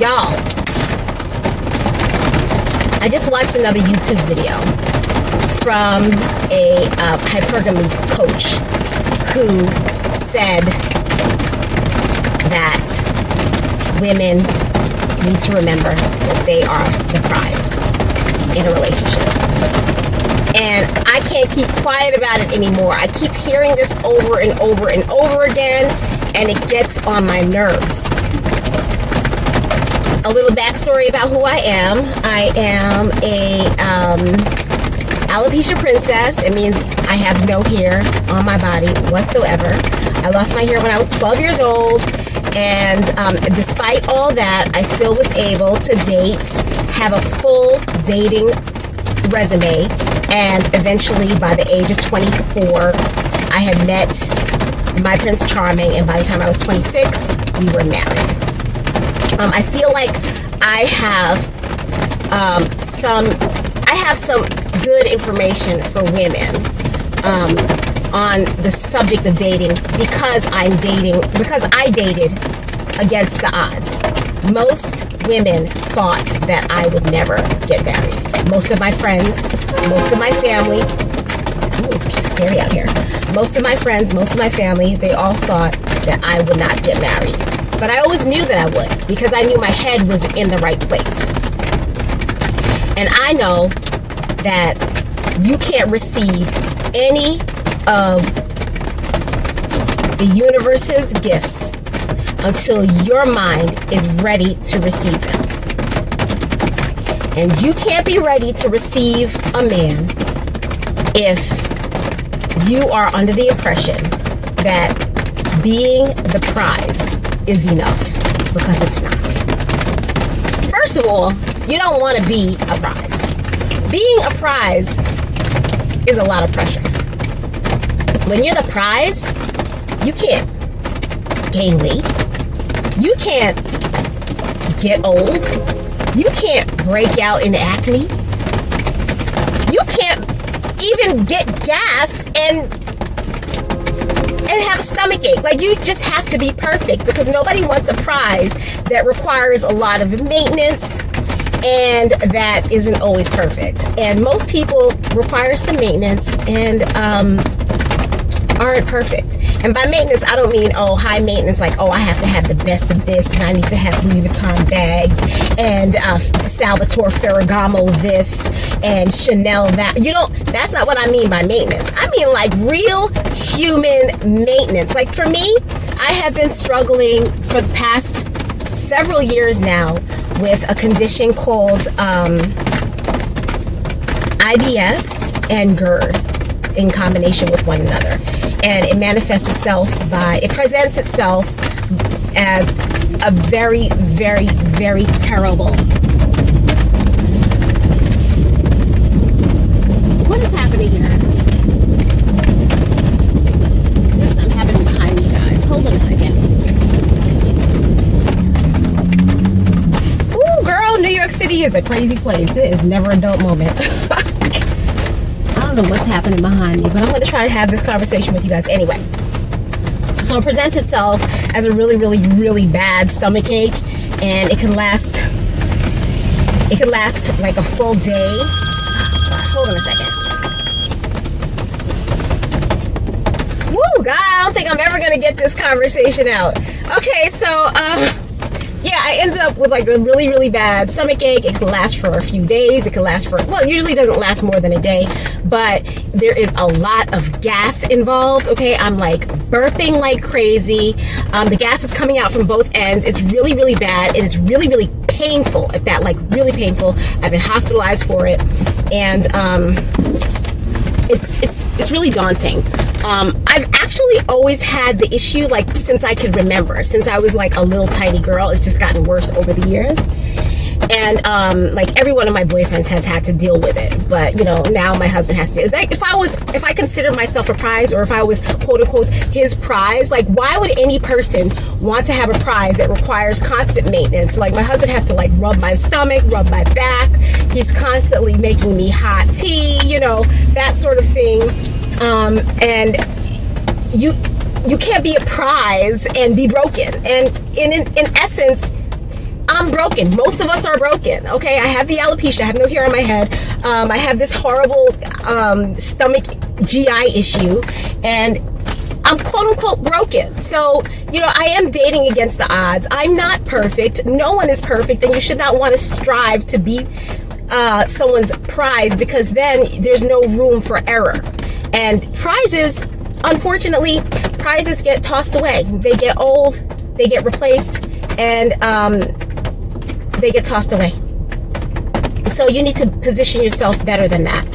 Y'all, I just watched another YouTube video from a hypergamy coach who said that women need to remember that they are the prize in a relationship. And I can't keep quiet about it anymore. I keep hearing this over and over and over again, and it gets on my nerves. A little backstory about who I am. I am a alopecia princess. It means I have no hair on my body whatsoever. I lost my hair when I was 12 years old, and despite all that, I still was able to date, have a full dating resume, and eventually by the age of 24, I had met my Prince Charming, and by the time I was 26, we were married. I feel like I have some good information for women on the subject of dating because I dated against the odds. Most women thought that I would never get married. Most of my friends, most of my family, ooh, it's scary out here. Most of my friends, most of my family, they all thought that I would not get married. But I always knew that I would because I knew my head was in the right place. And I know that you can't receive any of the universe's gifts until your mind is ready to receive them. And you can't be ready to receive a man if you are under the impression that being the prize is enough, because it's not. First of all, you don't want to be a prize. Being a prize is a lot of pressure. When you're the prize, you can't gain weight. You can't get old. You can't break out in acne. You can't even get gas and have a stomach ache. Like, you just have to be perfect, because nobody wants a prize that requires a lot of maintenance and that isn't always perfect. And most people require some maintenance and aren't perfect. And by maintenance, I don't mean, oh, high maintenance, like, oh, I have to have the best of this, and I need to have Louis Vuitton bags, and Salvatore Ferragamo this, and Chanel that. That's not what I mean by maintenance. I mean, like, real human maintenance. Like, for me, I have been struggling for the past several years now with a condition called IBS and GERD in combination with one another. And it presents itself as a very, very, very terrible. What is happening here? There's something happening behind me, guys. Hold on a second. Ooh, girl, New York City is a crazy place. It is never a dull moment. I don't know what's happening behind me, but I'm going to try to have this conversation with you guys anyway. So it presents itself as a really, really, really bad stomach ache, and it can last like a full day. Hold on a second. Woo, God, I don't think I'm ever going to get this conversation out. Okay, so, yeah, I ended up with like a really, really bad stomach ache. It can last for a few days. It can last for, well, it usually doesn't last more than a day, but there is a lot of gas involved, okay? I'm like burping like crazy. The gas is coming out from both ends. It's really, really bad. It is really, really painful, if that, like really painful. I've been hospitalized for it, and it's really daunting. I've actually always had the issue, like, since I could remember. Since I was like a little tiny girl. It's just gotten worse over the years. And like, every one of my boyfriends has had to deal with it, but you know, now my husband has to. Like, if I considered myself a prize, or if I was quote unquote his prize, like, why would any person want to have a prize that requires constant maintenance? Like, my husband has to like rub my stomach, rub my back. He's constantly making me hot tea, you know, that sort of thing. And you can't be a prize and be broken. And in essence, I'm broken. Most of us are broken. Okay, I have the alopecia. I have no hair on my head. I have this horrible stomach GI issue, and I'm quote unquote broken. So, you know, I am dating against the odds. I'm not perfect. No one is perfect, and you should not want to strive to be someone's prize, because then there's no room for error. And prizes, unfortunately, prizes get tossed away. They get old, they get replaced, and they get tossed away. So you need to position yourself better than that.